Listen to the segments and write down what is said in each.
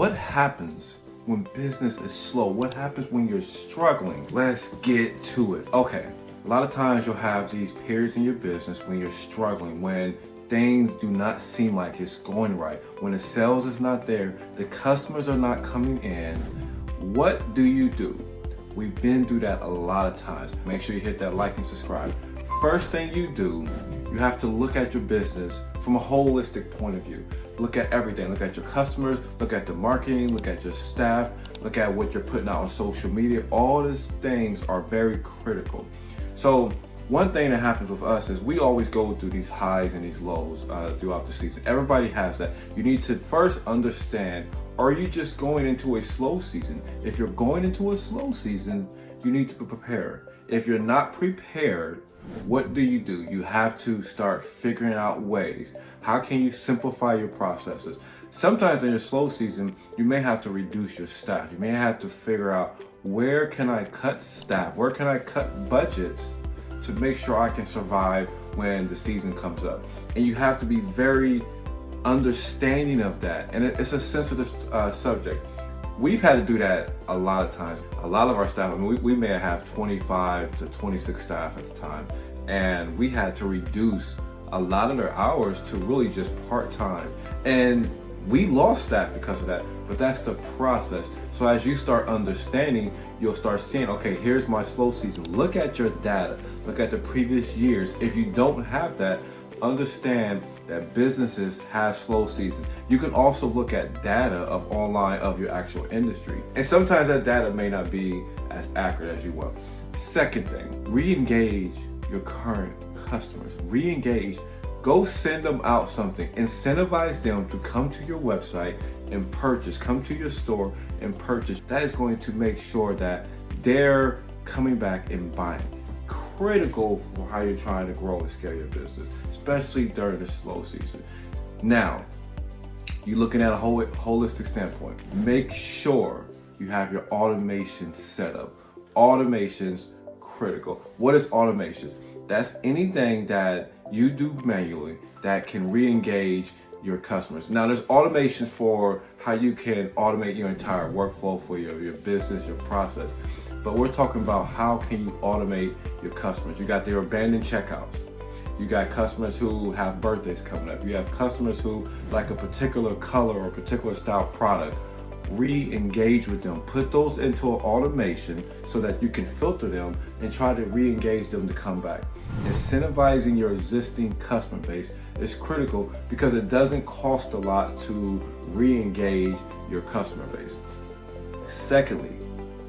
what happens when business is slow? What happens when you're struggling? Let's get to it. Okay, a lot of times you'll have these periods in your business when you're struggling, when things do not seem like it's going right, when the sales is not there, the customers are not coming in. What do? We've been through that a lot of times. Make sure you hit that like and subscribe. First thing you do, you have to look at your business from a holistic point of view. Look at everything. Look at your customers, look at the marketing, look at your staff, look at what you're putting out on social media. All these things are very critical. So one thing that happens with us is we always go through these highs and these lows throughout the season. Everybody has that. You need to first understand, are you just going into a slow season? If you're going into a slow season, you need to be prepared. If you're not prepared, what do? You have to start figuring out ways. How can you simplify your processes? Sometimes in your slow season, you may have to reduce your staff. You may have to figure out, where can I cut staff? Where can I cut budgets to make sure I can survive when the season comes up? And you have to be very understanding of that. And it's a sensitive subject. We've had to do that a lot of times. A lot of our staff, I mean, we may have 25 to 26 staff at the time, and we had to reduce a lot of their hours to really just part-time. And we lost staff because of that, but that's the process. So as you start understanding, you'll start seeing, okay, here's my slow season. Look at your data, look at the previous years. If you don't have that, understand that businesses have slow season. You can also look at data of online of your actual industry. And sometimes that data may not be as accurate as you want. Second thing, re-engage your current customers. Re-engage, go send them out something. Incentivize them to come to your website and purchase, come to your store and purchase. That is going to make sure that they're coming back and buying. Critical for how you're trying to grow and scale your business, especially during the slow season. Now, you're looking at a holistic standpoint. Make sure you have your automation set up. Automation's critical. What is automation? That's anything that you do manually that can re-engage your customers. Now, there's automations for how you can automate your entire workflow for your business, your process. But we're talking about how can you automate your customers. You got their abandoned checkouts. You got customers who have birthdays coming up. You have customers who like a particular color or particular style product. Re-engage with them. Put those into an automation so that you can filter them and try to re-engage them to come back. Incentivizing your existing customer base is critical because it doesn't cost a lot to re-engage your customer base. Secondly,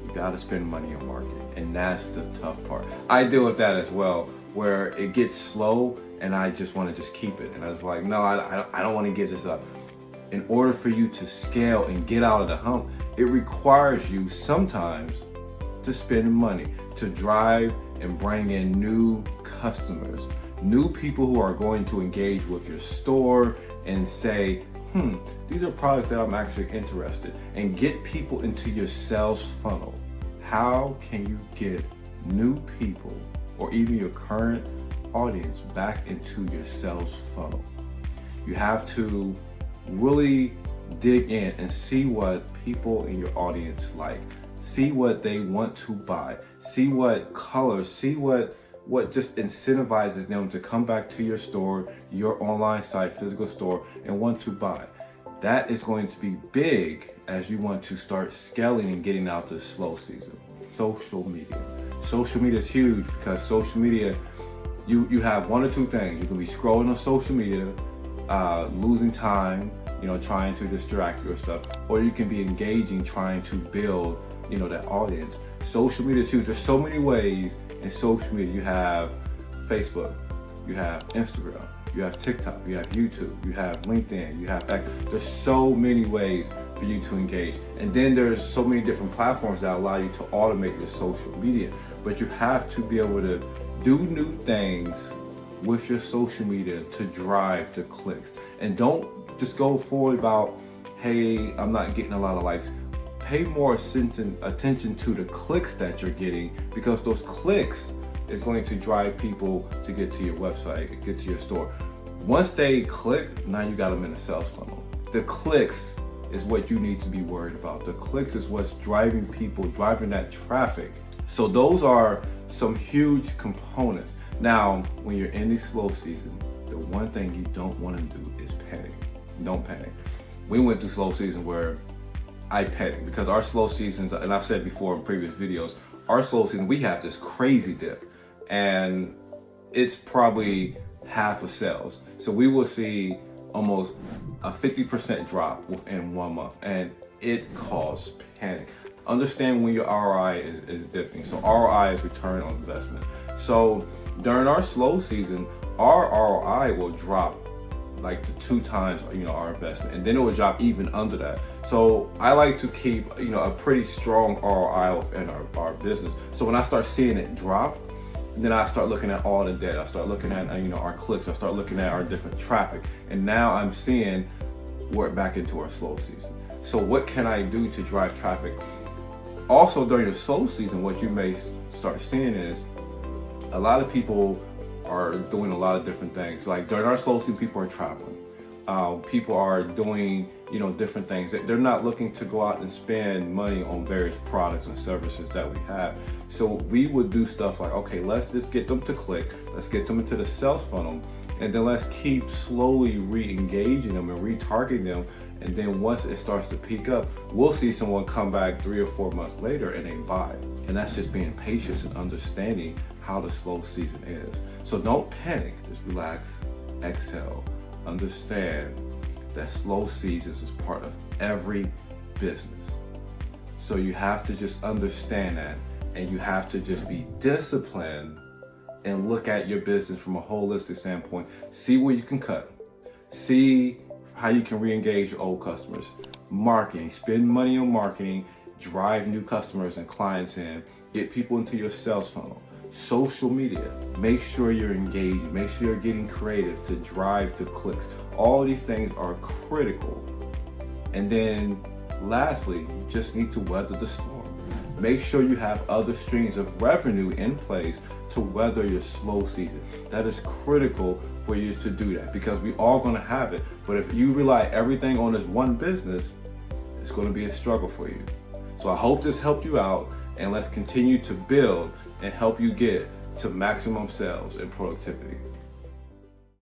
you got to spend money on marketing, and that's the tough part. I deal with that as well, where it gets slow and I just want to just keep it. And I was like, no, I don't want to give this up. In order for you to scale and get out of the hump, it requires you sometimes to spend money to drive and bring in new customers, new people who are going to engage with your store and say, these are products that I'm actually interested in, and get people into your sales funnel. How can you get new people or even your current audience back into your sales funnel? You have to really dig in and see what people in your audience like. See what they want to buy. See what colors, see what just incentivizes them to come back to your store, your online site, physical store, and want to buy. That is going to be big as you want to start scaling and getting out to the slow season. Social media. Social media is huge because social media, you have one or two things. You can be scrolling on social media, losing time, trying to distract yourself, or you can be engaging, trying to build, that audience. Social media is huge. There's so many ways in social media. You have Facebook, you have Instagram, you have TikTok, you have YouTube, you have LinkedIn, you have there's so many ways for you to engage. And then there's so many different platforms that allow you to automate your social media. But you have to be able to do new things with your social media to drive the clicks. And don't just go forward about, hey, I'm not getting a lot of likes. Pay more attention to the clicks that you're getting, because those clicks is going to drive people to get to your website, get to your store. Once they click, now you got them in a sales funnel. The clicks is what you need to be worried about. The clicks is what's driving people, driving that traffic. So those are some huge components. Now, when you're in the slow season, the one thing you don't want to do is panic. Don't panic. We went through slow season where I panicked because our slow seasons, and I've said before in previous videos, our slow season, we have this crazy dip and it's probably half of sales. So we will see almost a 50% drop within 1 month, and it causes panic. Understand when your ROI is dipping. So ROI is return on investment. So during our slow season, our ROI will drop like to 2 times, our investment, and then it will drop even under that. So I like to keep, a pretty strong ROI within our business. So when I start seeing it drop, then I start looking at all the data. I start looking at, our clicks. I start looking at our different traffic. And now I'm seeing we're back into our slow season. So what can I do to drive traffic? Also during the slow season, what you may start seeing is a lot of people are doing a lot of different things. Like during our slow season, people are traveling. People are doing, different things. They're not looking to go out and spend money on various products and services that we have. So we would do stuff like, okay, let's just get them to click. Let's get them into the sales funnel. And then let's keep slowly re-engaging them and retargeting them. And then once it starts to peak up, we'll see someone come back 3 or 4 months later and they buy. And that's just being patient and understanding how the slow season is. So don't panic, just relax, exhale. Understand that slow seasons is part of every business. So you have to just understand that, and you have to just be disciplined and look at your business from a holistic standpoint. See where you can cut. See how you can re-engage your old customers. Marketing, spend money on marketing, drive new customers and clients in, get people into your sales funnel. Social media, make sure you're engaging, make sure you're getting creative to drive to clicks. All these things are critical. And then lastly, you just need to weather the storm. Make sure you have other streams of revenue in place to weather your slow season. That is critical for you to do that, because we all gonna have it. But if you rely everything on this one business, it's gonna be a struggle for you. So I hope this helped you out, and let's continue to build and help you get to maximum sales and productivity.